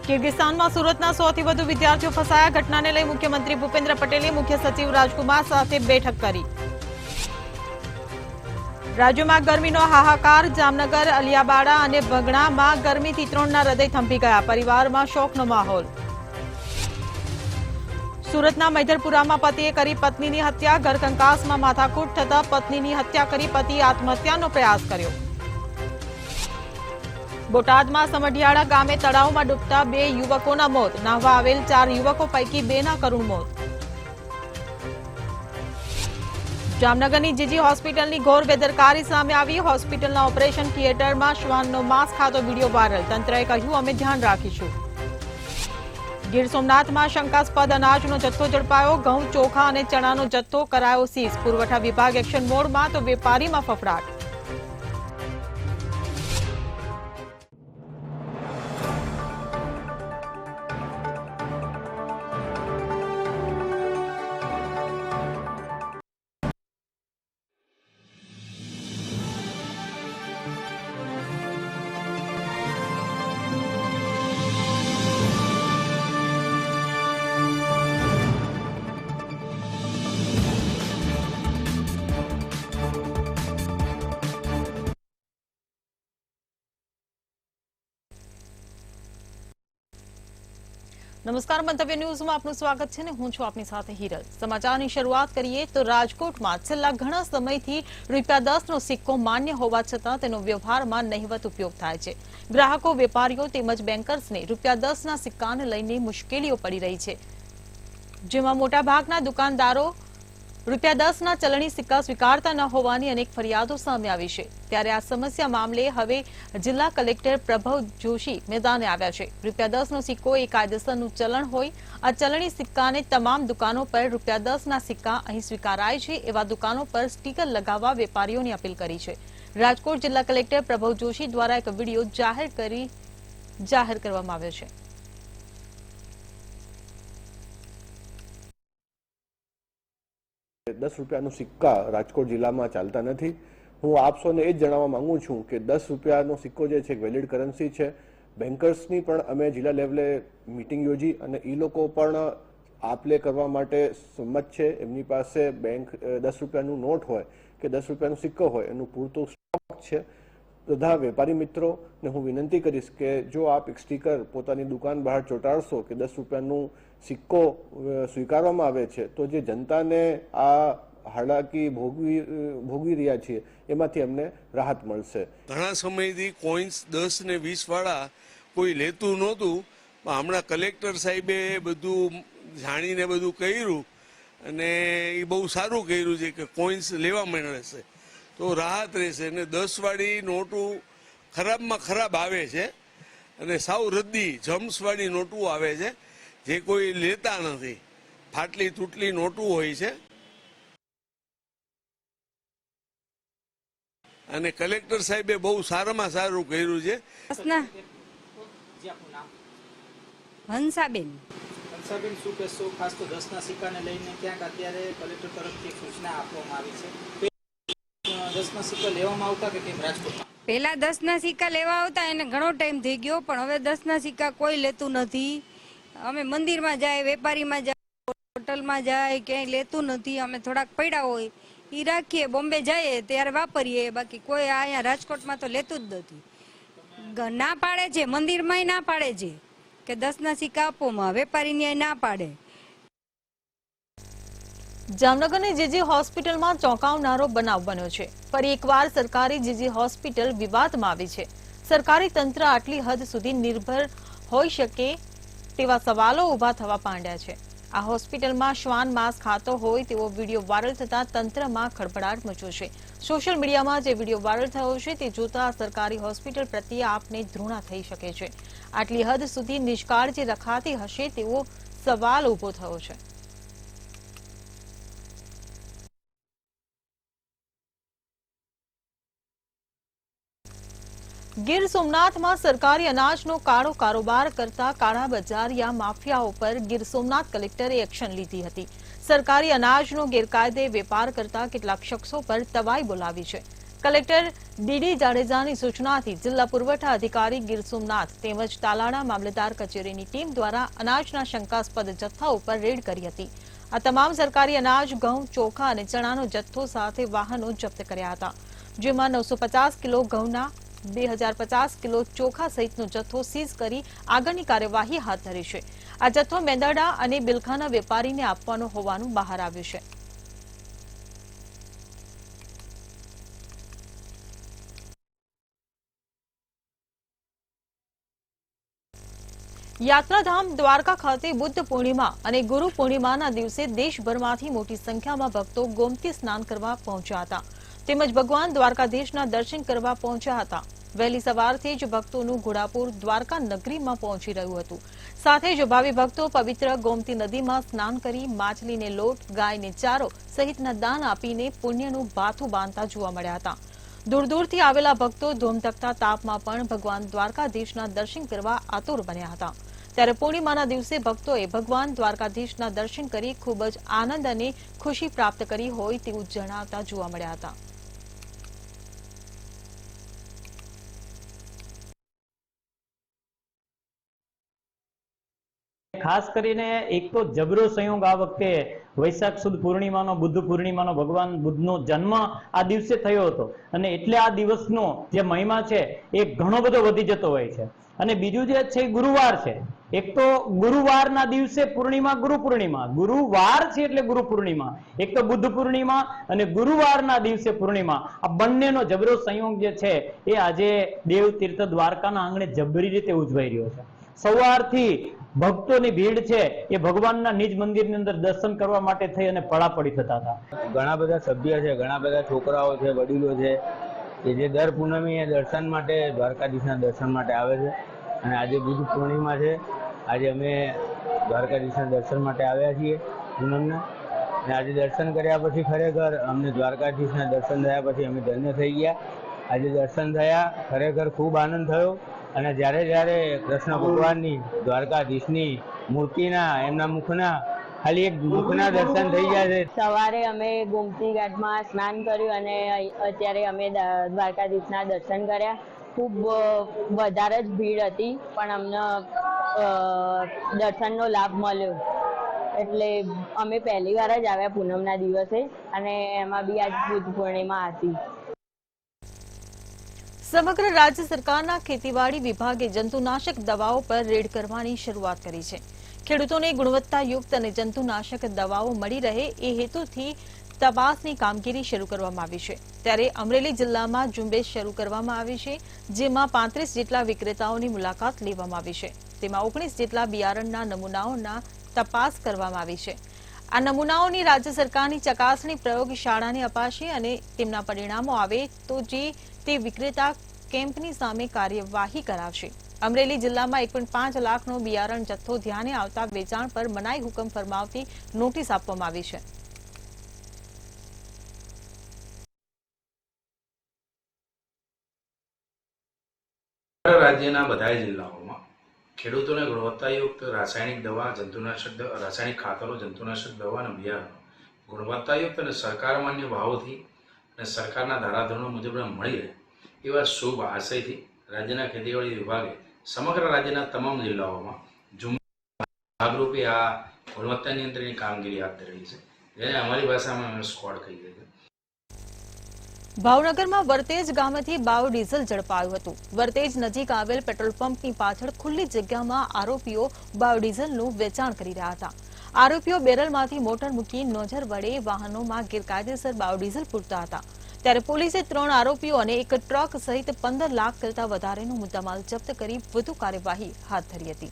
કિર્ગિસ્તાનમાં સુરતના 100 થી વધુ વિદ્યાર્થીઓ ફસાયા. ઘટનાને લઈ મુખ્યમંત્રી ભૂપેન્દ્ર પટેલે મુખ્ય સચિવ રાજકુમાર સાથે બેઠક કરી. રાજ્યમાં ગરમીનો હાહાકાર. જામનગર, અલિયાબાડા અને બગડામાં ગરમીથી 3ના હૃદય થંભી ગયા. પરિવારમાં શોકનો માહોલ. સુરતના મૈધરપુરામાં પતિએ કરી પત્નીની હત્યા. ઘરકંકાસમાં માથાકૂટ થતા પત્નીની હત્યા કરી પતિએ આત્મહત્યાનો પ્રયાસ કર્યો. બોટાદમાં સમઢિયાળા ગામે તળાવમાં ડૂબતા 2 યુવકોના મોત. નાહવા આવેલ 4 યુવકો પૈકી 2ના કરુણ મોત. જામનગરની જીજી હોસ્પિટલની ઘોર બેદરકારી સામે આવી. હોસ્પિટલના ઓપરેશન થિયેટરમાં શ્વાનનો માંસ ખાતો વિડીયો વાયરલ. તંત્રએ કહ્યું, અમે ધ્યાન રાખીશું. ગીર સોમનાથમાં શંકાસ્પદ અનાજનો જથ્થો ઝડપાયો. ઘઉં, ચોખા અને ચણાનો જથ્થો કરાયો સીઝ. પુરવઠા વિભાગ એક્શન મોડમાં તો વેપારીમાં ફફડાટ. નમસ્કાર, મંતવ્ય ન્યૂઝમાં આપનું સ્વાગત છે ને હું છું આપની સાથે હિરલ. સમાચારની શરૂઆત કરીએ તો રાજકોટમાં છેલ્લા ઘણા સમયથી ₹10નો સિક્કો માન્ય હોવા છતાં તેનો વ્યવહારમાં નહિવત ઉપયોગ થાય છે. ગ્રાહકો, વેપારીઓ તેમજ બેન્કર્સને ₹10ના સિક્કાને લઈને મુશ્કેલીઓ પડી રહી છે, જેમાં મોટાભાગના દુકાનદારો ₹10ના ચલણી સિક્કા સ્વીકારતા ન હોવાની અનેક ફરિયાદો સામે આવી છે. ત્યારે આ સમસ્યા મામલે હવે જિલ્લા કલેક્ટર પ્રભવ જોશી મેદાને આવ્યા છે. ₹10નો સિક્કો એ કાયદેસરનું ચલણ હોય. આ ચલણી સિક્કાને તમામ દુકાનો પર ₹10ના સિક્કા અહીં સ્વીકારાય છે એવા દુકાનો પર સ્ટીકર લગાવવા વેપારીઓની અપીલ કરી છે. રાજકોટ જિલ્લા કલેક્ટર પ્રભવ જોશી દ્વારા એક વિડીયો જાહેર કરવામાં આવ્યો છે. ₹10નો સિક્કા રાજકોટ જિલ્લામાં ચાલતા નથી. હું આપ સૌને એ જ જણાવવા માંગુ છું કે ₹10નો સિક્કો જે છે વેલિડ કરન્સી છે. બેન્કર્સની પણ અમે જિલ્લા લેવલે મિટિંગ યોજી અને એ લોકો પણ આપ લે કરવા માટે સંમત છે. એમની પાસે બેંક ₹10નું નોટ હોય કે ₹10નો સિક્કો હોય એનું પૂરતું સ્ટોક છે. બધા વેપારી મિત્રોને હું વિનંતી કરીશ કે જો આપ એક સ્ટીકર પોતાની દુકાન બહાર ચોંટાડશો કે ₹10નું સિક્કો સ્વીકારવામાં આવે છે તો જે જનતાને આ હાલાકી ભોગવી રહ્યા છીએ એમાંથી અમને રાહત મળશે. ઘણા સમયથી કોઈન્સ 10 ને 20 વાળા કોઈ લેતું નહોતું, પણ હમણાં કલેક્ટર સાહેબે બધું જાણીને બધું કર્યું અને એ બહુ સારું કર્યું છે કે કોઈન્સ લેવા મળશે તો રાહત રહેશે. અને 10 વાળી નોટું ખરાબમાં ખરાબ આવે છે અને સાવ રદ્દી જમ્સ વાળી નોટું આવે છે જે કોઈ લેતા નથી. ફાટલી તૂટલી નોટું હોય છે અને કલેક્ટર સાહેબે બહુ સારામાં સારું કર્યું છે. હંસાબેન શું કહેશો? ખાસ તો 10ના સિક્કાને લઈને ક્યાંક અત્યારે કલેક્ટર તરફથી સૂચના આપવામાં આવી છે. 10ના સિક્કા લેવામાં આવતા કે કેમ રાજકોટમાં? પહેલા 10ના સિક્કા લેવા આવતા, એને ઘણો ટાઈમ થઈ ગયો, પણ હવે 10ના સિક્કા કોઈ લેતું નથી. અમે મંદિરમાં જાય, વેપારીમાં જાય, હોટલમાં જાય, ક્યાંય લેતું નથી. અમે થોડાક પડ્યા હોય એ રાખીએ, બોમ્બે જઈએ ત્યારે વાપરીએ, બાકી કોઈ અહીંયા રાજકોટમાં તો લેતું જ નથી. ના પાડે છે, મંદિરમાં ના પાડે છે કે 10ના સિક્કા આપોમાં, વેપારીની ના પાડે. જામનગરની જીજી હોસ્પિટલમાં ચોંકાવનારો બનાવ બન્યો છે. ફરી એકવાર સરકારી જીજી હોસ્પિટલ વિવાદમાં આવી છે. સરકારી તંત્ર આટલી હદ સુધી નિર્ભર હોઈ શકે તેવા સવાલો ઉભા થવા માંડ્યા છે. આ હોસ્પિટલમાં શ્વાન માંસ ખાતો હોય તેવો વિડીયો વાયરલ થતા તંત્રમાં ખળભળાટ મચ્યો છે. સોશિયલ મીડિયામાં જે વિડીયો વાયરલ થયો છે તે જોતા સરકારી હોસ્પિટલ પ્રત્યે આપને ધૃણા થઈ શકે છે. આટલી હદ સુધી નિષ્કાળજી રખાતી હશે તેવો સવાલ ઉભો થયો છે. ગીર સોમનાથમાં સરકારી અનાજનો કાળો કારોબાર કરતા કાળા બજારિયા માફિયાઓ પર ગીર સોમનાથ કલેક્ટરે એક્શન લીધી હતી. સરકારી અનાજનો ગેરકાયદે વેપાર કરતા કેટલાક શખ્સો પર તવાઈ બોલાવી છે. કલેક્ટર ડીડી જાડેજાની સૂચનાથી જિલ્લા પુરવઠા અધિકારી ગીર સોમનાથ તેમજ તાલાળા મામલતદાર કચેરીની ટીમ દ્વારા અનાજના શંકાસ્પદ જથ્થા ઉપર રેડ કરી હતી. આ તમામ સરકારી અનાજ, ઘઉં, ચોખા અને ચણાનો જથ્થો સાથે વાહનો જપ્ત કર્યા હતા, જેમાં 950 કિલો ઘઉંના 2050 કિલો ચોખા સહિતનો જથ્થો સીઝ કરી આગળની કાર્યવાહી હાથ ધરી છે. આ જથ્થો મેંદરડા અને બિલખાના વેપારીને આપવાનો હોવાનું બહાર આવ્યું છે. યાત્રાધામ દ્વારકા ખાતે બુદ્ધ પૂર્ણિમા અને ગુરુ પૂર્ણિમાના દિવસે દેશભરમાંથી મોટી સંખ્યામાં ભક્તો ગોમતી સ્નાન કરવા પહોંચ્યા હતા, તેમજ ભગવાન દ્વારકાધીશના દર્શન કરવા પહોંચ્યા હતા. વહેલી સવારથી જ ભક્તોનું ઘોડાપુર દ્વારકા નગરીમાં પહોંચી રહ્યું હતું. સાથે જ ભાવિ ભક્તો પવિત્ર ગોમતી નદીમાં સ્નાન કરી માછલીને લોટ, ગાયને ચારો સહિતના દાન આપીને પુણ્યનું ભાથું બાંધતા જોવા મળ્યા હતા. દૂર દૂરથી આવેલા ભક્તો ધોમધકતા તાપમાં પણ ભગવાન દ્વારકાધીશના દર્શન કરવા આતુર બન્યા હતા. ત્યારે પૂર્ણિમાના દિવસે ભક્તોએ ભગવાન દ્વારકાધીશના દર્શન કરી ખૂબ જ આનંદ અને ખુશી પ્રાપ્ત કરી હોય તેવું જણાવતા જોવા મળ્યા હતા. ખાસ કરીને એક તો જબરો સંયોગ આ વખતે વૈશાખ સુદ પૂર્ણિમાનો, બુદ્ધ પૂર્ણિમાનો, ભગવાન બુદ્ધનો જન્મ આ દિવસે થયો હતો અને એટલે આ દિવસનો જે મહિમા છે એ ઘણો બધો વધી જતો હોય છે. અને બીજું જે છે ગુરુવાર છે. એક તો ગુરુવારના દિવસે પૂર્ણિમા, ગુરુ પૂર્ણિમા, ગુરુવાર છે એટલે ગુરુ પૂર્ણિમા. એક તો બુદ્ધ પૂર્ણિમા અને ગુરુવારના દિવસે પૂર્ણિમા, આ બંનેનો જબરો સંયોગ જે છે એ આજે દેવ તીર્થ દ્વારકાના આંગણે જબરી રીતે ઉજવાઈ રહ્યો છે. સવારથી ભક્તોની ભીડ છે એ ભગવાનના નિજ મંદિરની અંદર દર્શન કરવા માટે થઈ અને પડાપડી થતા હતા. ઘણા બધા સભ્ય છે, ઘણા બધા છોકરાઓ છે, વડીલો છે કે જે દર પૂનમીએ દર્શન માટે, દ્વારકાધીશના દર્શન માટે આવે છે. અને આજે બુદ્ધ પૂર્ણિમા છે. આજે અમે દ્વારકાધીશના દર્શન માટે આવ્યા છીએ પૂનમના. અને આજે દર્શન કર્યા પછી ખરેખર અમને દ્વારકાધીશના દર્શન થયા પછી અમે ધન્ય થઈ ગયા. આજે દર્શન થયા, ખરેખર ખૂબ આનંદ થયો. અને જ્યારે કૃષ્ણ ભગવાનની, દ્વારકાધીશની મૂર્તિના, એમના મુખના, ખાલી એક મુખના દર્શન થઈ ગયા છે. સવારે અમે ગોમતી ઘાટમાં સ્નાન કર્યું અને અત્યારે અમે દ્વારકાધીશના દર્શન કર્યા. ખૂબ વધારે જ ભીડ હતી પણ અમને દર્શનનો લાભ મળ્યો. એટલે અમે પહેલી વાર જ આવ્યા પૂનમના દિવસે અને એમાં બી આજ બુદ્ધ પૂર્ણિમા હતી. સમગ્ર રાજ્ય સરકારના ખેતીવાડી વિભાગે જંતુનાશક દવાઓ પર રેડ કરવાની શરૂઆત કરી છે. ખેડૂતોને ગુણવત્તાયુક્ત અને જંતુનાશક દવાઓ મળી રહે એ હેતુથી તપાસની કામગીરી શરૂ કરવામાં આવી છે. ત્યારે અમરેલી જિલ્લામાં ઝુંબેશ શરૂ કરવામાં આવી છે, જેમાં 35 જેટલા વિક્રેતાઓની મુલાકાત લેવામાં આવી છે. તેમાં 19 જેટલા બિયારણના નમૂનાઓના તપાસ કરવામાં આવી છે. આ નમૂનાઓની રાજ્ય સરકારની ચકાસણી પ્રયોગશાળાને અપાશે અને તેમના પરિણામો આવે તો તે વિક્રેતા કેમ્પની સામે કાર્યવાહી કરાવશે. અમરેલી જિલ્લામાં 1.5 લાખનો બિયારણ જથ્થો ધ્યાને આવતા વેચાણ પર મનાઈ હુકમ ફરમાવતી નોટિસ આપવામાં આવી છે. રાજ્યના બધા જિલ્લાઓમાં ખેડૂતોને ગુણવત્તાયુક્ત રાસાયણિક દવા, જંતુનાશક, રાસાયણિક ખાતરો, જંતુનાશક દવા અને બિયારણો ગુણવત્તાયુક્ત અને સરકાર માન્ય ભાવોથી અને સરકારના ધારાધોરણો મુજબ મળી રહે એવા શુભ આશયથી રાજ્યના ખેતીવાડી વિભાગે સમગ્ર રાજ્યના તમામ જિલ્લાઓમાં ભાગરૂપે આ ગુણવત્તા નિયંત્રણની કામગીરી હાથ ધરી છે, જેને અમારી ભાષામાં અમે સ્ક્વોડ કહીએ છીએ. ભાવનગરમાં વરતેજ ગામેથી બાયોડીઝલ ઝડપાયું હતું. વરતેજ નજીક આવેલ પેટ્રોલ પંપની પાછળ ખુલ્લી જગ્યામાં આરોપીઓ બાયોડીઝલનું વેચાણ કરી રહ્યા હતા. આરોપીઓ બેરલમાંથી મોટર મૂકી નોઝર વડે વાહનોમાં ગેરકાયદેસર બાયોડીઝલ પૂરતા હતા. ત્યારે પોલીસે 3 આરોપીઓ અને એક ટ્રક સહિત 15 લાખ કરતા વધારેનો મુદ્દામાલ જપ્ત કરી વધુ કાર્યવાહી હાથ ધરી હતી.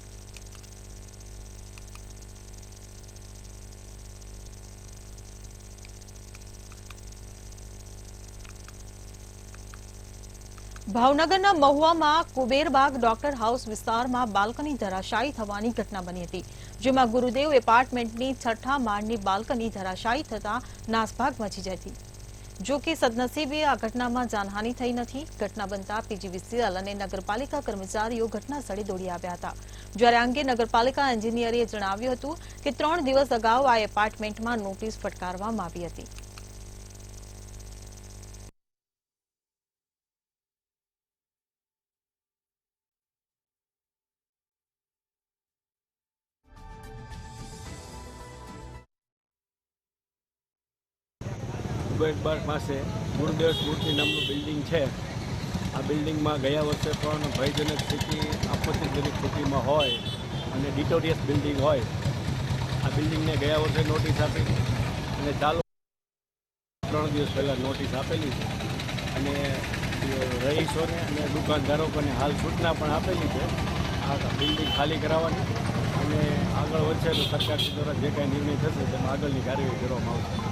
ભાવનગરના મહુવામાં કુબેરબાગ ડોક્ટર હાઉસ વિસ્તારમાં બાલ્કની ધરાશાયી થવાની ઘટના બની હતી, જેમાં ગુરુદેવ એપાર્ટમેન્ટની 6થા માળની બાલ્કની ધરાશાયી થતા નાસભાગ મચી જઈ હતી. જો કે સદનસીબે આ ઘટનામાં જાનહાનિ થઈ નથી. ઘટના બનતા પીજીવીસીએલ અને નગરપાલિકા કર્મચારીઓ ઘટના સ્થળે દોડી આવ્યા હતા. જ્યારે આ અંગે નગરપાલિકા એન્જિનિયરે જણાવ્યું હતું કે 3 દિવસ અગાઉ આ એપાર્ટમેન્ટમાં નોટિસ ફટકારવામાં આવી હતી. બેંક પાસે ગુરુદેવ સ્મૃતિ નામનું બિલ્ડિંગ છે. આ બિલ્ડિંગમાં ગયા વર્ષે પણ ભયજનક સ્થિતિ, આપત્તિજનક સ્થિતિમાં હોય અને ડિટોરિયસ બિલ્ડિંગ હોય. આ બિલ્ડિંગને ગયા વર્ષે નોટિસ આપી અને ચાલુ 3 દિવસ પહેલાં નોટિસ આપેલી છે અને રહીશોને અને દુકાનદારોને હાલ સૂચના પણ આપેલી છે આ બિલ્ડિંગ ખાલી કરાવવાની, અને આગળ વધશે તો સરકાર દ્વારા જે કાંઈ નિર્ણય થશે તેમાં આગળની કાર્યવાહી કરવામાં આવશે.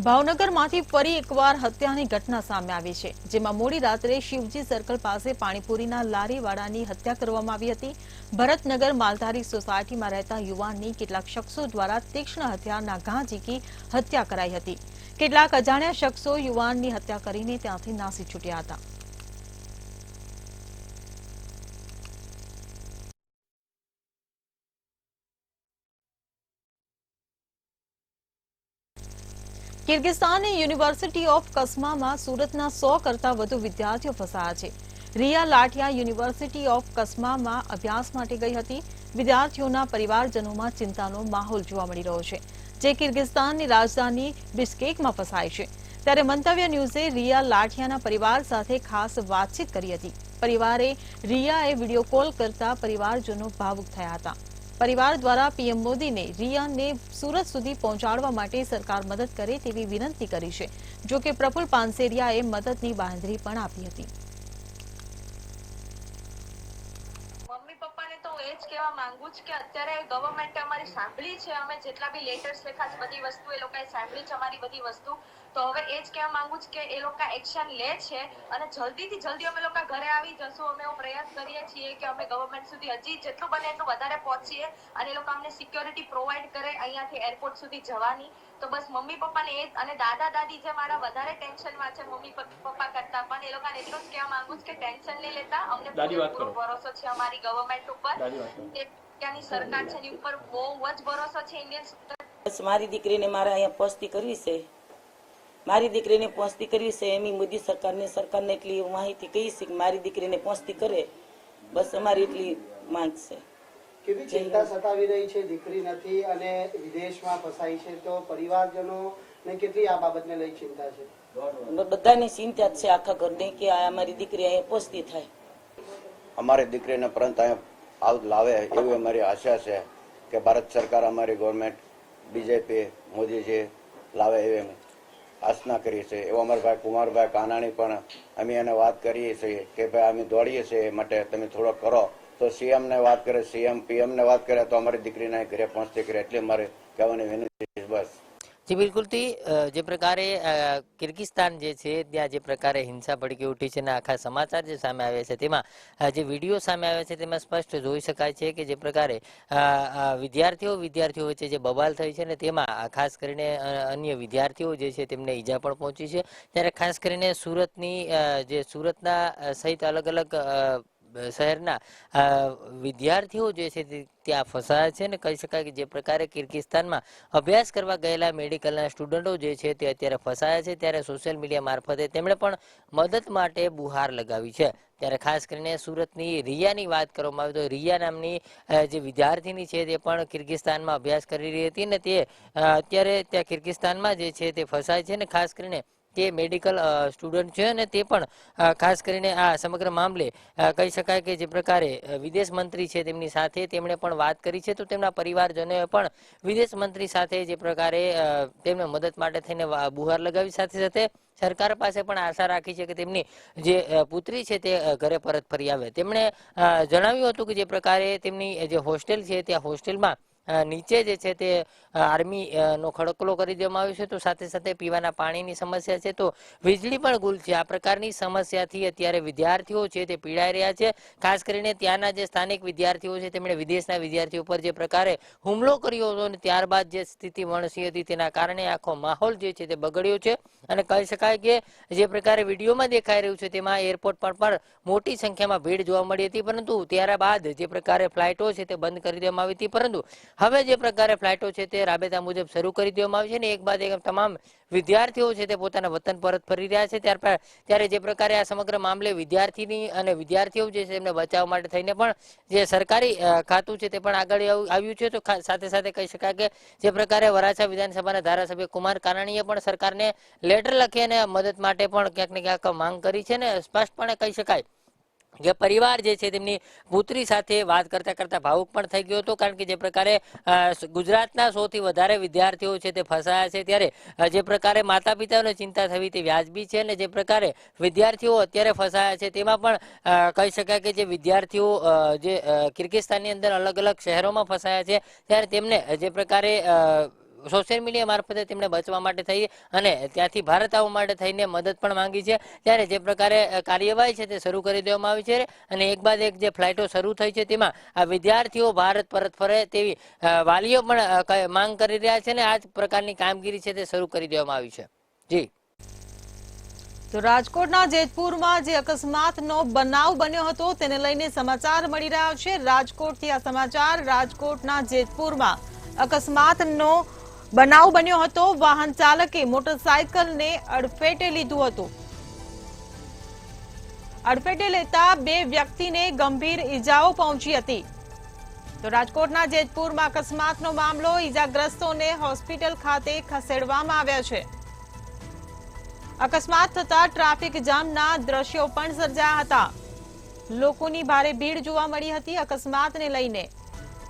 ભાવનગરમાંથી ફરી એકવાર હત્યાની ઘટના સામે આવી છે, જેમાં મોડી રાત્રે શિવજી સર્કલ પાસે પાણીપુરીના લારીવાળાની હત્યા કરવામાં આવી હતી. ભરતનગર માલધારી સોસાયટીમાં રહેતા યુવાનની કેટલાક શખ્સો દ્વારા તીક્ષ્ણ હથિયારના ઘા ઝીકી હત્યા કરાઈ હતી. કેટલાક અજાણ્યા શખ્સો યુવાનની હત્યા કરીને ત્યાંથી નાસી છૂટ્યા હતા. કિર્ગિસ્તાનની યુનિવર્સિટી ઓફ કસમામાં સુરતના 100 કરતા વધુ વિદ્યાર્થીઓ ફસાયા છે. રિયા લાઠિયા યુનિવર્સિટી ઓફ કસમામાં અભ્યાસ માટે ગઈ હતી. વિદ્યાર્થીઓના પરિવારજનોમાં ચિંતાનો માહોલ જોવા મળી રહ્યો છે, જે કિર્ગિસ્તાનની રાજધાની બિશ્કેકમાં ફસાય છે. ત્યારે મંતવ્ય ન્યૂઝે રિયા લાઠિયાના પરિવાર સાથે ખાસ વાતચીત કરી હતી. પરિવારે રિયાએ વિડીયો કોલ કરતા પરિવારજનો ભાવુક થયા હતા. પરિવાર દ્વારા પીએમ મોદીને રિયાને સુરત સુધી પહોંચાડવા માટે સરકાર મદદ કરે તેવી વિનંતી કરી છે. જો કે પ્રફુલ પાનસેરિયાએ મદદની બાંહેધરી પણ આપી હતી. મમ્મી પપ્પાને તો એ જ કહેવા માંગુ છું કે અત્યારે ગવર્મેન્ટે અમારી સાંભળી છે, અમે જેટલા બી લેટર્સ લખ્યા છે બધી વસ્તુ એ લોકોએ સાંભળી છે અમારી બધી વસ્તુ. તો હવે એ જ કહેવા માંગુ છું કે એ લોકો એક્શન લે છે અને જલ્દીથી જલ્દી અમે લોકો ઘરે આવી જશું. અમે એવો પ્રયાસ કરીએ છીએ કે અમે ગવર્મેન્ટ સુધી હજી જેટલું બને એટલું વધારે પહોંચીએ અને એ લોકો અમને સિક્યોરિટી પ્રોવાઈડ કરે અહીંયાથી એરપોર્ટ સુધી જવાની. તો બસ મમ્મી પપ્પાને એ અને દાદા દાદી જે મારા વધારે ટેન્શનમાં છે મમ્મી પપ્પા કરતા, પણ એ લોકોને એટલું જ કહેવા માંગુ છું કે ટેન્શન નહીં લેતા. અમને પૂરો ભરોસો છે અમારી ગવર્મેન્ટ ઉપર, ત્યાંની સરકાર છે એની ઉપર બહુ જ ભરોસો છે. ઇન્ડિયન મારી દીકરીને મારે અહીંયા પહોંચતી કરવી છે, મારી દીકરીને પહોંચતી કરવી છે. એમ મોદી સરકારને એટલી માહિતી કહી છે કે મારી દીકરીને પહોંચતી કરે, બસ અમારી એટલી માંગ છે. કેવી ચિંતા સતાવી રહી છે, દીકરી નથી અને વિદેશમાં ફસાઈ છે, તો પરિવારજનોને કેટલી આ બાબતને લઈ ચિંતા છે? બધાની ચિંતા છે આખા ઘરની કે અમારી દીકરી અહીંયા પહોંચતી થાય. અમારી દીકરીને પરત અહીંયા લાવે એવી અમારી આશા છે કે ભારત સરકાર અમારી ગવર્મેન્ટ બીજેપી મોદીજી લાવે એવી આશના કરી છે. એવો અમારા ભાઈ કુમારભાઈ કાનાણી પણ અમે એને વાત કરીએ છીએ કે ભાઈ અમે દોડીએ છીએ એ માટે તમે થોડો કરો. તો સીએમને વાત કરે, સીએમ પીએમને વાત કરે તો અમારી દીકરીને ઘરે પહોંચતી કરે, એટલે મારે કહેવાની વિનંતી બસ. જી બિલકુલથી જે પ્રકારે કિર્ગિસ્તાન જે છે ત્યાં જે પ્રકારે હિંસા ભડકી ઉઠી છે અને આખા સમાચાર જે સામે આવ્યા છે તેમાં જે વિડીયો સામે આવ્યા છે તેમાં સ્પષ્ટ જોઈ શકાય છે કે જે પ્રકારે વિદ્યાર્થીઓ વચ્ચે જે બબાલ થઈ છે ને તેમાં ખાસ કરીને અન્ય વિદ્યાર્થીઓ જે છે તેમને ઈજા પણ પહોંચી છે. ત્યારે ખાસ કરીને સુરતના સહિત અલગ અલગ શહેરના વિદ્યાર્થીઓ જે છે ત્યાં ફસાયા છે ને કહી શકાય કે જે પ્રકારે કિર્ગિસ્તાનમાં અભ્યાસ કરવા ગયેલા મેડિકલના સ્ટુડન્ટો જે છે તે અત્યારે ફસાયા છે. ત્યારે સોશિયલ મીડિયા મારફતે તેમણે પણ મદદ માટે બુહાર લગાવી છે. ત્યારે ખાસ કરીને સુરતની રિયાની વાત કરવામાં આવે તો રિયા નામની જે વિદ્યાર્થીની છે તે પણ કિર્ગિસ્તાનમાં અભ્યાસ કરી રહી હતી ને તે અત્યારે ત્યાં કિર્ગિસ્તાનમાં જે છે તે ફસાય છે ને ખાસ કરીને તે મેડિકલ સ્ટુડન્ટ છે અને તે પણ ખાસ કરીને આ સમગ્ર મામલે કહી શકાય કે જે પ્રકારે વિદેશ મંત્રી છે તેમની સાથે તેમણે પણ વાત કરી છે. તો તેમના પરિવારજનોએ પણ વિદેશ મંત્રી સાથે જે પ્રકારે તેમને મદદ માટે થઈને બુહાર લગાવી, સાથે સાથે સરકાર પાસે પણ આશા રાખી છે કે તેમની જે પુત્રી છે તે ઘરે પરત ફરી આવે. તેમણે જણાવ્યું હતું કે જે પ્રકારે તેમની જે હોસ્ટેલ છે ત્યાં હોસ્ટેલમાં નીચે જે છે તે આર્મી નો ખડકલો કરી દેવામાં આવ્યો છે. તો સાથે સાથે પીવાના પાણીની સમસ્યા છે, તો વીજળી પણ ગુલ છે. આ પ્રકારની સમસ્યાથી અત્યારે વિદ્યાર્થીઓ છે તે પીડાઈ રહ્યા છે. ખાસ કરીને ત્યાંના જે સ્થાનિક વિદ્યાર્થીઓ છે તેમણે વિદેશના વિદ્યાર્થીઓ પર જે પ્રકારે હુમલો કર્યો હતો અને ત્યારબાદ જે સ્થિતિ વણસી હતી તેના કારણે આખો માહોલ જે છે તે બગડ્યો છે. અને કહી શકાય કે જે પ્રકારે વિડીયોમાં દેખાઈ રહ્યું છે તેમાં એરપોર્ટ પર પણ મોટી સંખ્યામાં ભીડ જોવા મળી હતી, પરંતુ ત્યારબાદ જે પ્રકારે ફ્લાઇટો છે તે બંધ કરી દેવામાં આવી હતી. પરંતુ હવે જે પ્રકારે ફ્લાઇટો છે તે રાબેતા મુજબ શરૂ કરી દેવામાં આવી છે ને એક બાદ એક તમામ વિદ્યાર્થીઓ છે તે પોતાના વતન પરત ફરી રહ્યા છે. ત્યારે જે પ્રકારે આ સમગ્ર મામલે વિદ્યાર્થીની અને વિદ્યાર્થીઓ જે છે એમને બચાવવા માટે થઈને પણ જે સરકારી ખાતું છે તે પણ આગળ આવ્યું છે. તો સાથે સાથે કહી શકાય કે જે પ્રકારે વરાછા વિધાનસભાના ધારાસભ્ય કુમાર કાનાણીએ પણ સરકારને લેટર લખી અને મદદ માટે પણ ક્યાંક ને ક્યાંક માંગ કરી છે ને સ્પષ્ટપણે કહી શકાય કે પરિવાર જે છે તેમની પુત્રી સાથે વાત કરતા કરતા ભાવુક પણ થઈ ગયો હતો. કારણ કે જે પ્રકારે ગુજરાતના સૌથી વધારે વિદ્યાર્થીઓ છે તે ફસાયા છે ત્યારે જે પ્રકારે માતા પિતાઓને ચિંતા થવી તે વ્યાજબી છે અને જે પ્રકારે વિદ્યાર્થીઓ અત્યારે ફસાયા છે તેમાં પણ કહી શકાય કે જે વિદ્યાર્થીઓ જે કિર્ગિસ્તાનની અંદર અલગ અલગ શહેરોમાં ફસાયા છે ત્યારે તેમને જે પ્રકારે સોશિયલ મીડિયા મારફતે તેમને બચવા માટે થઈ અને ત્યાંથી ભારત આવવા માટે થઈને મદદ પણ માંગી છે. ત્યારે જે પ્રકારે કાર્યવાહી છે તે શરૂ કરી દેવામાં આવી છે અને એક બાદ એક જે ફ્લાઇટો શરૂ થઈ છે તેમાં આ વિદ્યાર્થીઓ ભારત પરત ફરે તેવી વાલીઓ પણ માંગ કરી રહ્યા છે અને આ જ પ્રકારની કામગીરી છે તે શરૂ કરી દેવામાં આવી છે. જી તો રાજકોટના જેતપુરમાં જે અકસ્માતનો બનાવ બન્યો હતો તેને લઈને સમાચાર મળી રહ્યા છે. રાજકોટથી આ સમાચાર. રાજકોટના જેતપુરમાં અકસ્માતનો બનાવ બન્યો હતો. વાહન ચાલકે મોટરસાયકલને અડફેટે લીધું હતું. અડફેટે લેતા બે વ્યક્તિને ગંભીર ઈજાઓ પહોંચી હતી. તો રાજકોટના જેતપુરમાં અકસ્માતનો મામલો. ઈજાગ્રસ્તોને હોસ્પિટલ ખાતે ખસેડવામાં આવ્યા છે. અકસ્માત થતા ટ્રાફિક જામના દ્રશ્યો પણ સર્જાયા હતા. લોકોની ભારે ભીડ જોવા મળી હતી અકસ્માતને લઈને.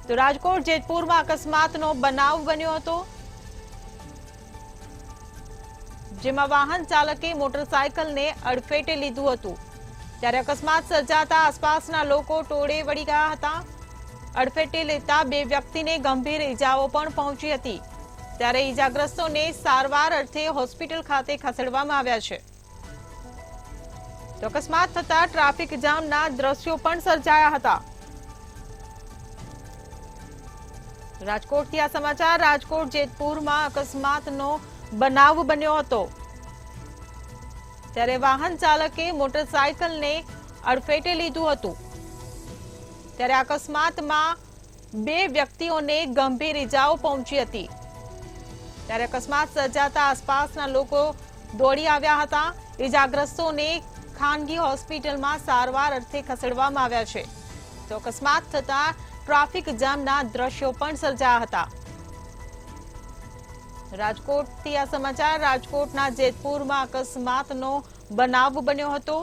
તો રાજકોટ જેતપુરમાં અકસ્માતનો બનાવ બન્યો હતો જેમાં વાહન ચાલકે મોટરસાયકલને અડફેટે લીધું હતું. ત્યારે અકસ્માત સર્જાતા આસપાસના લોકો ટોળે વળી ગયા હતા. અડફેટે લેતા બે વ્યક્તિને ગંભીર ઈજાઓ પણ પહોંચી હતી. ત્યારે ઈજાગ્રસ્તોને સારવાર અર્થે હોસ્પિટલ ખાતે ખસેડવામાં આવ્યા છે. તો અકસ્માત થતા ટ્રાફિક જામના દ્રશ્યો પણ સર્જાયા હતા. રાજકોટથી આ સમાચાર. રાજકોટ જેતપુરમાં અકસ્માતનો બનાવ બન્યો હતો. ત્યારે વાહન ચાલકે મોટરસાયકલને અડફેટે લીધું હતું. ત્યારે અકસ્માતમાં બે વ્યક્તિઓને ગંભીર ઈજાઓ પહોંચી હતી. ત્યારે અકસ્માત સર્જાતા આસપાસના લોકો દોડી આવ્યા હતા. ઈજાગ્રસ્તોને ખાનગી હોસ્પિટલમાં સારવાર અર્થે ખસેડવામાં આવ્યા છે. તો અકસ્માત થતા ટ્રાફિક જામના દ્રશ્યો પણ સર્જાયા હતા. રાજકોટથી આ સમાચાર. રાજકોટના જેતપુરમાં અકસ્માતનો બનાવ બન્યો હતો.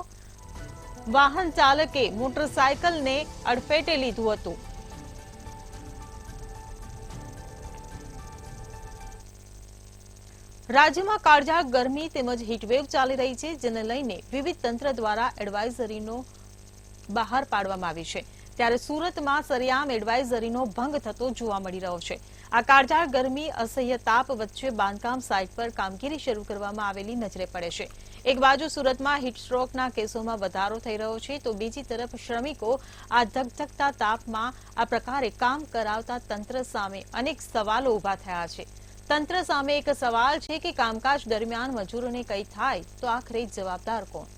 વાહન ચાલકે મોટરસાયકલને અડફેટે લીધું હતું. રાજ્યમાં કાળઝાળ ગરમી તેમજ હીટવેવ ચાલી રહી છે જેને લઈને વિવિધ તંત્ર દ્વારા એડવાઇઝરીનો બહાર પાડવામાં આવી છે. ત્યારે સુરતમાં સરિયામ એડવાઇઝરીનો ભંગ થતો જોવા મળી રહ્યો છે. આ કાળઝાળ ગરમી અસહ્ય તાપ વચ્ચે બાંધકામ સાઇટ પર કામગીરી શરૂ કરવામાં આવેલી નજરે પડે છે. એક બાજુ સુરતમાં હીટસ્ટ્રોકના કેસોમાં વધારો થઈ રહ્યો છે તો બીજી તરફ શ્રમિકો આ ધગધગતા તાપમાં આ પ્રકારે કામ કરાવતા તંત્ર સામે અનેક સવાલો ઉભા થયા છે. તંત્ર સામે એક સવાલ છે કે કામકાજ દરમિયાન મજૂરોને કંઈ થાય તો આખરે જવાબદાર કોણ?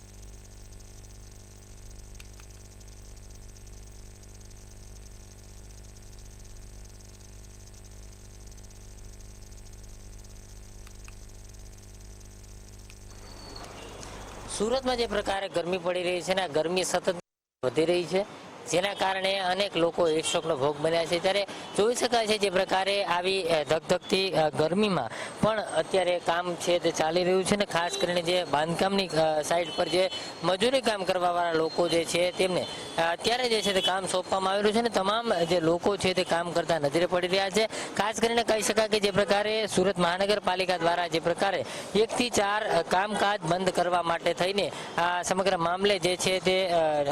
સુરતમાં જે પ્રકારે ગરમી પડી રહી છે ને આ ગરમી સતત વધી રહી છે જેના કારણે અનેક લોકો હીટસ્ટ્રોકનો ભોગ બન્યા છે. ત્યારે જોઈ શકાય છે જે પ્રકારે આવી ધગધગતી ગરમીમાં પણ અત્યારે કામ છે તે ચાલી રહ્યું છે ને ખાસ કરીને જે બાંધકામની સાઇટ પર જે મજૂરી કામ કરવાવાળા લોકો જે છે તેમને અત્યારે જે છે તે કામ સોંપવામાં આવેલું છે ને તમામ જે લોકો છે તે કામ કરતા નજરે પડી રહ્યા છે. ખાસ કરીને કહી શકાય કે જે પ્રકારે સુરત મહાનગરપાલિકા દ્વારા જે પ્રકારે 1 થી 4 કામકાજ બંધ કરવા માટે થઈને આ સમગ્ર મામલે જે છે તે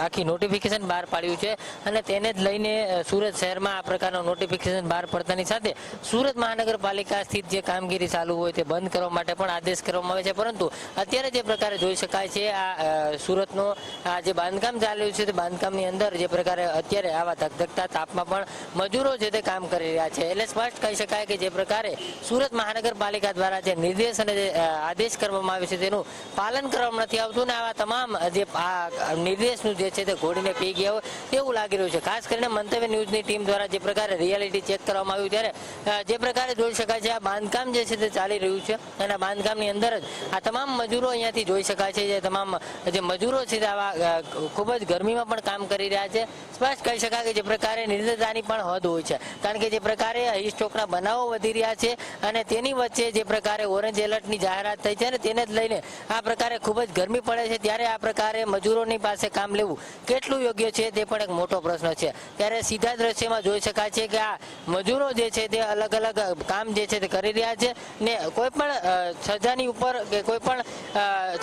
આખી નોટિફિકેશન બહાર પાડ્યું છે અને તેને જ લઈને સુરત શહેરમાં આ પ્રકારનું નોટિફિકેશન બહાર પડતાની સાથે સુરત મહાનગરપાલિકા સ્થિત જે કામગીરી ચાલુ હોય તે બંધ કરવા માટે પણ આદેશ કરવામાં આવે છે. પરંતુ અત્યારે જે પ્રકારે જોઈ શકાય છે આ સુરતનો આ જે બાંધકામ ચાલ્યું છે તે બાંધકામની અંદર જે પ્રકારે અત્યારે આવા ધગધગતા તાપમાં પણ મજૂરો છે તે કામ કરી રહ્યા છે. એટલે સ્પષ્ટ કહી શકાય કે જે પ્રકારે સુરત મહાનગરપાલિકા દ્વારા જે નિર્દેશ અને જે આદેશ કરવામાં આવે છે તેનું પાલન કરવામાં નથી આવતું ને આવા તમામ જે નિર્દેશનું જે છે તે ઘોડીને પી ગયા હોય તેવું લાગી રહ્યું છે. ખાસ કરીને મંતવ્ય ન્યૂઝની ટીમ દ્વારા જે પ્રકારે રિયાલિટી ચેક કરવામાં આવ્યું ત્યારે જે પ્રકારે જોઈ શકાય છે આ બાંધકામ જે છે તે ચાલી રહ્યું છે અને બાંધકામની અંદર જ આ તમામ મજૂરો અહીંયાથી જોઈ શકાય છે. જે તમામ જે મજૂરો છે તે આવા ખૂબ જ ગરમીમાં પણ કામ કરી રહ્યા છે. સ્પષ્ટ કહી શકાય કે જે પ્રકારે નિર્દયતાની પણ હદ હોય છે, કારણ કે જે પ્રકારે હિસ્ટોકના બનાવો વધી રહ્યા છે અને તેની વચ્ચે જે પ્રકારે ઓરેન્જ એલર્ટની જાહેરાત થઈ છે ને તેને જ લઈને આ પ્રકારે ખૂબ જ ગરમી પડે છે, ત્યારે આ પ્રકારે મજૂરોની પાસે કામ લેવું કેટલું યોગ્ય છે તે પણ એક મોટો પ્રશ્ન છે. ત્યારે સીધા દ્રશ્યમાં જોઈ શકાય છે કે આ મજૂરો જે છે તે અલગ અલગ કામ જે છે તે કરી રહ્યા છે ને કોઈ પણ સજાની ઉપર કે કોઈ પણ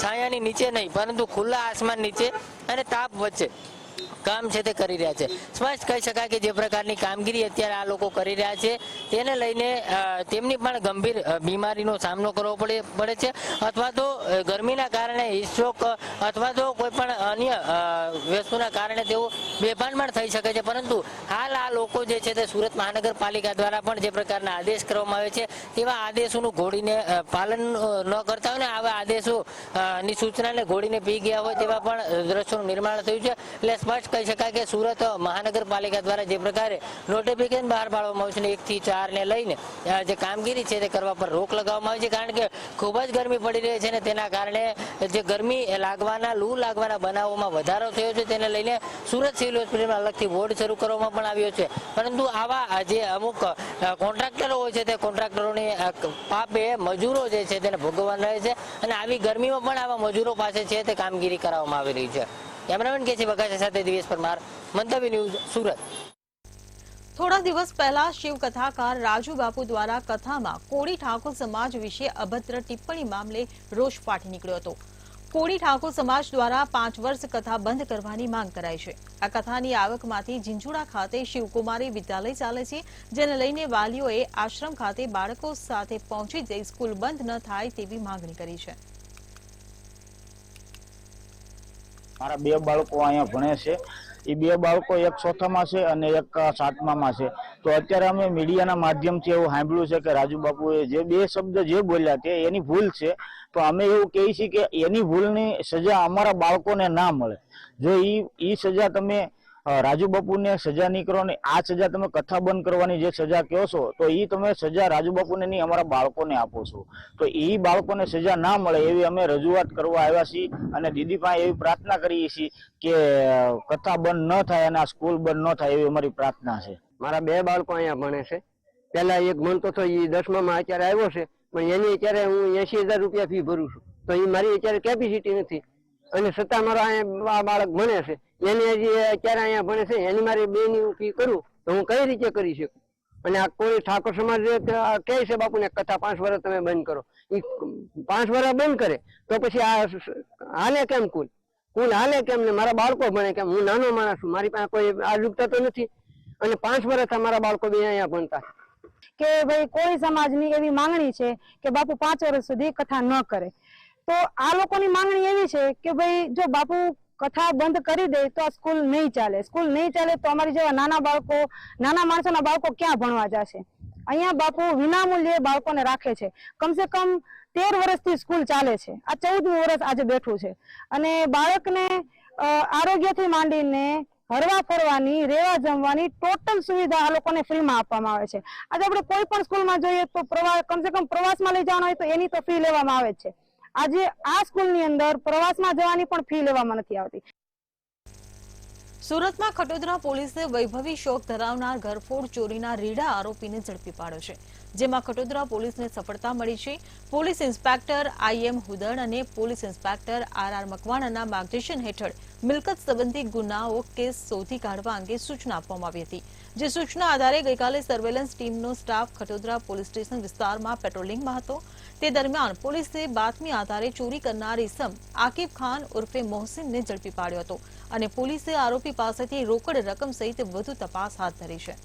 છાયાની નીચે નહીં, પરંતુ ખુલ્લા આસમાન નીચે અને તાપ વચ્ચે કામ છે તે કરી રહ્યા છે. સ્પષ્ટ કહી શકાય કે જે પ્રકારની કામગીરી અત્યારે આ લોકો કરી રહ્યા છે તેને લઈને તેમની પણ ગંભીર બીમારીનો સામનો કરવો પડે છે, અથવા તો ગરમીના કારણે હિસ્ટ્રોક અથવા તો કોઈ પણ અન્ય વસ્તુના કારણે તેઓ બેભાન પણ થઈ શકે છે. પરંતુ હાલ આ લોકો જે છે તે સુરત મહાનગરપાલિકા દ્વારા પણ જે પ્રકારના આદેશ કરવામાં આવે છે તેવા આદેશોનું ઘોડીને પાલન ન કરતા હોય ને આવા આદેશોની સૂચનાને ઘોડીને પી ગયા હોય તેવા પણ દ્રશ્યોનું નિર્માણ થયું છે. એટલે સ્પષ્ટ કહી શકાય કે સુરત મહાનગરપાલિકા દ્વારા જે પ્રકારે નોટિફિકેશન બહાર પાડવામાં આવ્યું છે 1 થી 4 ને લઈને જે કામગીરી છે તે કરવા પર રોક લગાવવામાં આવી છે, કારણ કે ખૂબ જ ગરમી પડી રહી છે ને તેના કારણે જે ગરમી લાગવાના લૂ લાગવાના બનાવોમાં વધારો થયો છે. તેને લઈને સુરત સિવિલ હોસ્પિટલમાં અલગથી વોર્ડ શરૂ કરવામાં પણ આવ્યો છે. પરંતુ આવા જે અમુક કોન્ટ્રાક્ટરો હોય છે તે કોન્ટ્રાક્ટરોની પાપે મજૂરો જે છે તેને ભોગવવાના રહે છે અને આવી ગરમીમાં પણ આવા મજૂરો પાસે છે તે કામગીરી કરવામાં આવી રહી છે. કેમેરામેન કેસી બગાસા સાથે દિવેશ પરમાર, મંતવ્ય ન્યૂઝ, સુરત. થોડા દિવસ પહેલા શિવ કથાકાર રાજુ બાપુ દ્વારા કથામાં કોળી ઠાકોર સમાજ વિશે અભદ્ર ટિપ્પણી મામલે રોષ ફાટી નીકળ્યો હતો. કોળી ઠાકોર સમાજ દ્વારા 5 વર્ષ કથા બંધ કરવાની માંગ કરાઈ છે. આ કથાની આવકમાંથી ઝીંઝુડા ખાતે શિવકુમારી વિદ્યાલય ચાલે છે, જેને લઈને વાલીઓએ આશ્રમ ખાતે બાળકો સાથે પહોંચી જઈ સ્કૂલ બંધ ન થાય તેવી માંગણી કરી છે. મારા 2 બાળકો અહીંયા ભણે છે. એ 2 બાળકો એક 4થામાં છે અને એક 7મામાં છે. તો અત્યારે અમે મીડિયાના માધ્યમથી એવું સાંભળ્યું છે કે રાજુ બાપુએ જે 2 શબ્દ જે બોલ્યા તે એની ભૂલ છે. તો અમે એવું કહીએ છીએ કે એની ભૂલની સજા અમારા બાળકોને ના મળે. જો ઈ સજા તમે રાજુ બાપુને સજા નહીં કરો ને આ સજા તમે કથા બંધ કરવાની જે સજા કહો છો તો એ તમે સજા રાજુ બાપુને નહીં અમારા બાળકોને આપો છો. તો એ બાળકોને સજા ના મળે એવી અમે રજૂઆત કરવા આવ્યા છીએ અને દીદી પાસે એવી પ્રાર્થના કરીએ છીએ કે કથા બંધ ન થાય અને આ સ્કૂલ બંધ ન થાય એવી અમારી પ્રાર્થના છે. મારા 2 બાળકો અહીંયા ભણે છે. પહેલા એક ભણતો હતો એ 10મામાં અત્યારે આવ્યો છે, પણ એની અત્યારે હું 80,000 રૂપિયા ફી ભરું છું. તો એ મારી અત્યારે કેપેસિટી નથી અને છતાં મારો અહીંયા બાળક ભણે છે. એની હજી અત્યારે અહીંયા ભણે છે, એની મારી 2ની હું ફી કરું તો હું કઈ રીતે કરી શકું? અને આ કોઈ ઠાકોર સમાજ કહે છે બાપુને કથા 5 વર્ષ તમે બંધ કરો. એ 5 વર્ષ બંધ કરે તો પછી આ હાલે કેમ? કુલ હાલે કેમ ને મારા બાળકો ભણે કેમ? હું નાનો માણસ છું, મારી પાસે કોઈ આજુકતા તો નથી અને 5 વર્ષ મારા બાળકો બી અહીંયા ભણતા. કે ભાઈ કોળી સમાજની એવી માંગણી છે કે બાપુ 5 વર્ષ સુધી કથા ન કરે. તો આ લોકોની માંગણી એવી છે કે ભાઈ જો બાપુ કથા બંધ કરી દે તો આ સ્કૂલ નહીં ચાલે. સ્કૂલ નહીં ચાલે તો અમારી જેવા નાના માણસોના બાળકો ક્યાં ભણવા જશે? અહીંયા બાપુ વિનામૂલ્યે બાળકોને રાખે છે. કમસે કમ 13 વર્ષથી સ્કૂલ ચાલે છે. આ 14મું વર્ષ આજે બેઠું છે અને બાળકને આરોગ્યથી માંડીને હરવા ફરવાની, રેવા જમવાની ટોટલ સુવિધા આ લોકોને ફ્રીમાં આપવામાં આવે છે. આજે આપણે કોઈ પણ સ્કૂલમાં જોઈએ તો કમસે કમ પ્રવાસમાં લઈ જવાના હોય તો એની તો ફી લેવામાં આવે જ છે. આજે આ સ્કૂલની અંદર પ્રવાસમાં જવાની પણ ફી લેવામાં નથી આવતી. સુરતમાં ખટોદરા પોલીસે વૈભવી શોખ ધરાવનાર ઘરફોડ ચોરીના રીઢા આરોપીને ઝડપી પાડ્યો છે, જેમાં ખટોદરા પોલીસને સફળતા મળી છે. પોલીસ ઇન્સ્પેક્ટર IM હુદડ અને પોલીસ ઇન્સ્પેક્ટર RR મકવાણાના માર્ગદર્શન હેઠળ મિલકત સંબંધી ગુનાઓ કેસ શોધી કાઢવા અંગે સૂચના આપવામાં આવી હતી. જે સૂચના આધારે ગઈકાલે સર્વેલન્સ ટીમનો સ્ટાફ ખટોદરા પોલીસ સ્ટેશન વિસ્તારમાં પેટ્રોલિંગમાં હતો. તે દરમિયાન પોલીસે બાતમી આધારે ચોરી કરનાર ઇસમ આકિબ ખાન ઉર્ફે મોહસિનને ઝડપી પાડ્યો હતો અને પોલીસે આરોપી પાસેથી રોકડ રકમ સહિત વધુ તપાસ હાથ ધરી છે.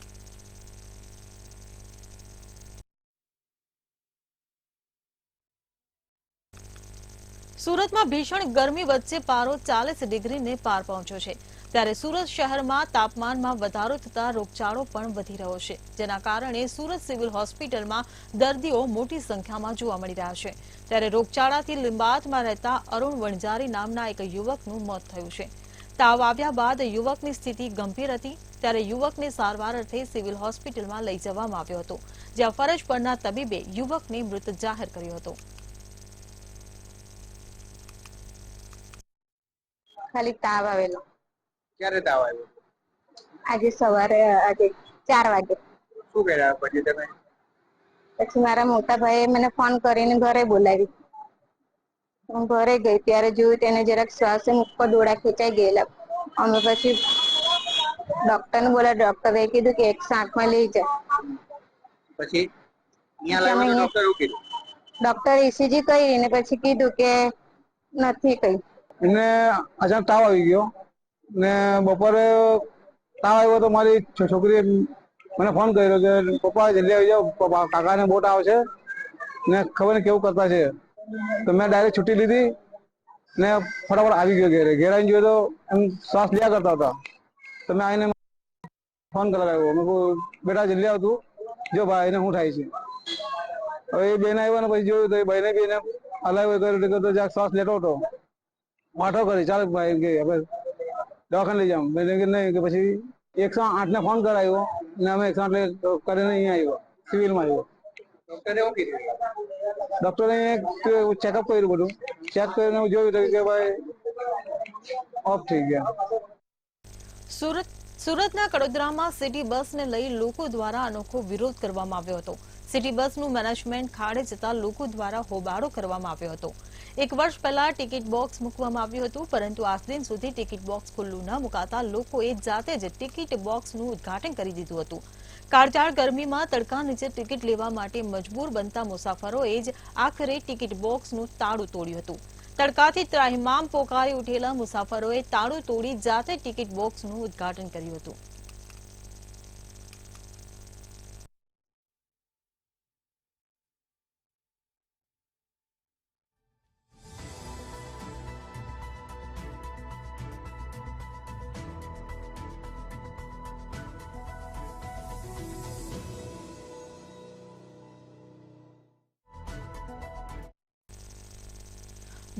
સુરતમાં ભીષણ ગરમી વચ્ચે પારો 40 ડિગ્રીને પાર પહોંચ્યો છે. ત્યારે સુરત શહેરમાં તાપમાનમાં વધારો થતા રોગચાળો પણ વધી રહ્યો છે, જેના કારણે સુરત સિવિલ હોસ્પિટલમાં દર્દીઓ મોટી સંખ્યામાં જોવા મળી રહ્યા છે. ત્યારે રોગચાળાથી લીંબાતમાં રહેતા અરુણ વણજારી નામના એક યુવકનું મોત થયું છે. તાવ આવ્યા બાદ યુવકની સ્થિતિ ગંભીર હતી, ત્યારે યુવકને સારવાર અર્થે સિવિલ હોસ્પિટલમાં લઈ જવામાં આવ્યો હતો, જ્યાં ફરજ પરના તબીબે યુવકને મૃત જાહેર કર્યો હતો. ખાલી તાવ આવેલો. ક્યારે તાવ આવ્યો? આજે સવારે 4 વાગે. શું કર્યા પછી તમે? પછી મારા મોટા ભાઈએ મને ફોન કરીને ઘરે બોલાવી. હું ઘરે ગઈ ત્યારે જોયું તેને જરાક શ્વાસે મુખ પર દોડા ખેંચાઈ ગયેલા. અમે પછી ડોક્ટરને બોલાવ્યા. ડોક્ટરે કીધું કે 108 માં લઈ જા. પછી અહીંયા લાવવાનું ડોક્ટર એવું કીધું? ડોક્ટરે ECG કરી ને પછી કીધું કે નથી કઈ. એને અચાનક તાવ આવી ગયો ને બપોરે તાવ આવ્યો તો મારી છોકરીએ મને ફોન કર્યો કે પપ્પા જલ્દી આવી જાઓ, કાકાને બોટ આવશે ને ખબર નહીં કેવું કરતા છે. તો મેં ડાયરેક્ટ છૂટી લીધી ને ફટાફટ આવી ગયો ઘેરે. ઘેર આવીને જોયો તો એમ શ્વાસ લ્યા કરતા હતા. તો મેં આવીને ફોન કરાવ્યો. મેં કહું બેટા જલ્દી આવતું જો ભાઈ એને શું થાય છે. હવે એ બેન આવ્યા ને પછી જોયું તો એ ભાઈને બી એને હલાવ્યો કર્યો તો જ્યાં શ્વાસ લેતો હતો. વાંધો કરી ચાલ ભાઈ કે હવે દવાખાને લઈ જાઉં. મેં કે નહીં, કે પછી 108 ને ફોન કરાવ્યો ને અમે 108 કરીને અહીંયા આવ્યો, સિવિલમાં આવ્યો. ડોક્ટરે એવું કીધું? ડોક્ટરે ચેકઅપ કર્યું, બધું ચેક કરીને જોયું કે ભાઈ ઓફ થઈ ગયા. સુરતના કડોદરામાં સિટી બસને લઈ લોકો દ્વારા અનોખો વિરોધ કરવામાં આવ્યો હતો. સિટી બસનું મેનેજમેન્ટ ખાડે જતા લોકો દ્વારા હોબાળો કરવામાં આવ્યો હતો. 1 વર્ષ પહેલા ટિકિટ બોક્સ મૂકવામાં આવ્યું હતું, પરંતુ આજ દિન સુધી ટિકિટ બોક્સ ખુલ્લું ન મુકાતા લોકોએ જાતે જ ટિકિટ બોક્સનું ઉદ્ઘાટન કરી દીધું હતું. કાળઝાળ ગરમીમાં તડકા નીચે ટિકિટ લેવા માટે મજબૂર બનતા મુસાફરોએ જ આખરે ટિકિટ બોક્સનું તાળું તોડ્યું હતું. તડકાથી ત્રાહિમામ પોકારી ઉઠેલા મુસાફરોએ તાળું તોડી જાતે ટિકિટ બોક્સનું ઉદ્ઘાટન કર્યું હતું.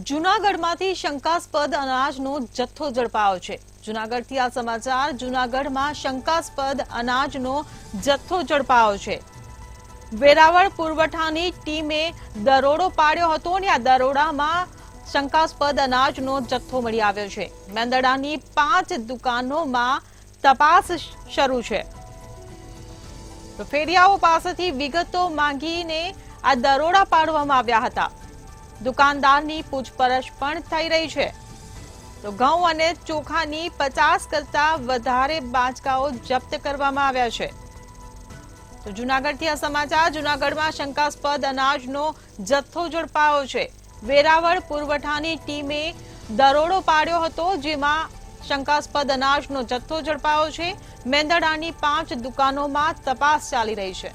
જૂનાગઢમાંથી શંકાસ્પદ અનાજનો જથ્થો ઝડપાયો છે. જૂનાગઢથી આ સમાચાર. જૂનાગઢમાં શંકાસ્પદ અનાજનો જથ્થો ઝડપાયો છે. વેરાવળ પુરવઠાની ટીમે દરોડો પાડ્યો હતો અને આ દરોડામાં શંકાસ્પદ અનાજનો જથ્થો મળી આવ્યો છે. મેંદડાની 5 દુકાનોમાં તપાસ શરૂ છે. તો ફેરિયાઓ પાસેથી વિગતો માંગીને આ દરોડા પાડવામાં આવ્યા હતા. દુકાનદારની પૂછપરછ પણ થઈ રહી છે. તો ઘઉં અને ચોખાની 50 કરતા વધારે બાચકાઓ જપ્ત કરવામાં આવ્યા છે. તો જૂનાગઢથી આ સમાચાર. જૂનાગઢમાં શંકાસ્પદ અનાજનો જથ્થો ઝડપાયો છે. વેરાવળ પુરવઠાની ટીમે દરોડો પાડ્યો હતો, જેમાં શંકાસ્પદ અનાજનો જથ્થો ઝડપાયો છે. મેંદડાની 5 દુકાનોમાં તપાસ ચાલી રહી છે.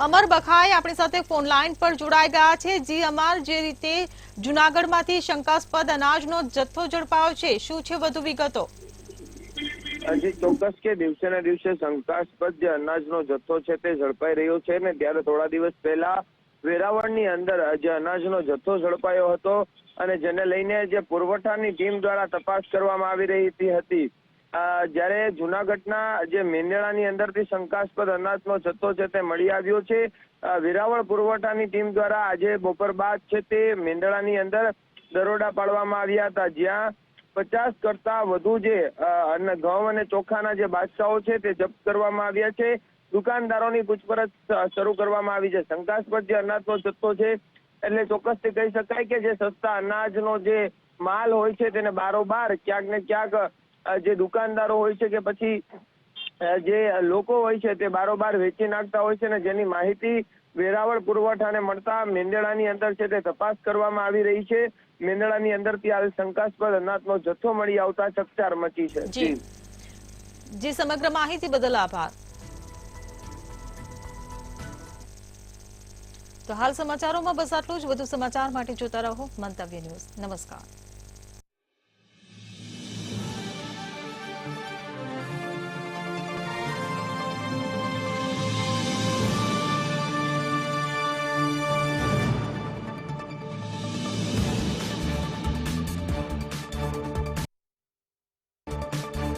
અમર બખાઈ આપણી સાથે ફોન લાઈન પર જોડાઈ ગયા છે. જી અમર, જે રીતે જૂનાગઢમાંથી શંકાસ્પદ અનાજનો જથ્થો ઝડપાયો છે, શું છે વધુ વિગતો? હજી ચોક્કસ કે દિવસે ને દિવસે શંકાસ્પદ જે અનાજનો જથ્થો છે તે ઝડપાઈ રહ્યો છે ને ત્યારે થોડા દિવસ પહેલા વેરાવળની અંદર જે અનાજનો જથ્થો ઝડપાયો હતો અને જેને લઈને જે પુરવઠાની ટીમ દ્વારા તપાસ કરવામાં આવી રહી હતી. જ્યારે જૂનાગઢના જે મેંદડાની અંદરથી શંકાસ્પદ અનાજનો જથ્થો છે તે મળી આવ્યો છે. વેરાવળ પુરવઠાની ટીમ દ્વારા આજે બપોર બાદ છે તે મેંદડાની અંદર દરોડા પાડવામાં આવ્યા હતા, જ્યાં 50 કરતા વધુ જે ઘઉં અને ચોખાના જે બાદશાઓ છે તે જપ્ત કરવામાં આવ્યા છે. દુકાનદારોની પૂછપરછ શરૂ કરવામાં આવી છે. શંકાસ્પદ જે અનાજનો જથ્થો છે એટલે ચોક્કસથી કહી શકાય કે જે સસ્તા અનાજનો જે માલ હોય છે તેને બારોબાર ક્યાંક ને ક્યાંક જે દુકાનદારો હોય છે કે પછી જે લોકો હોય છે તે બારોબાર વેચી નાખતા હોય છે ને જેની માહિતી વેરાવળ પુરવઠાને મળતા મેંદડાની અંદર છે તે તપાસ કરવામાં આવી રહી છે. મેંદડાની અંદરથી આ શંકાસ્પદ અનાજનો જથ્થો મળી આવતા ચકચાર મચી છે. જી સમગ્ર માહિતી બદલ આભાર. તો હાલ સમાચારોમાં બસ આટલું જ. વધુ સમાચાર માટે જોતા રહો મંતવ્ય ન્યૂઝ. નમસ્કાર.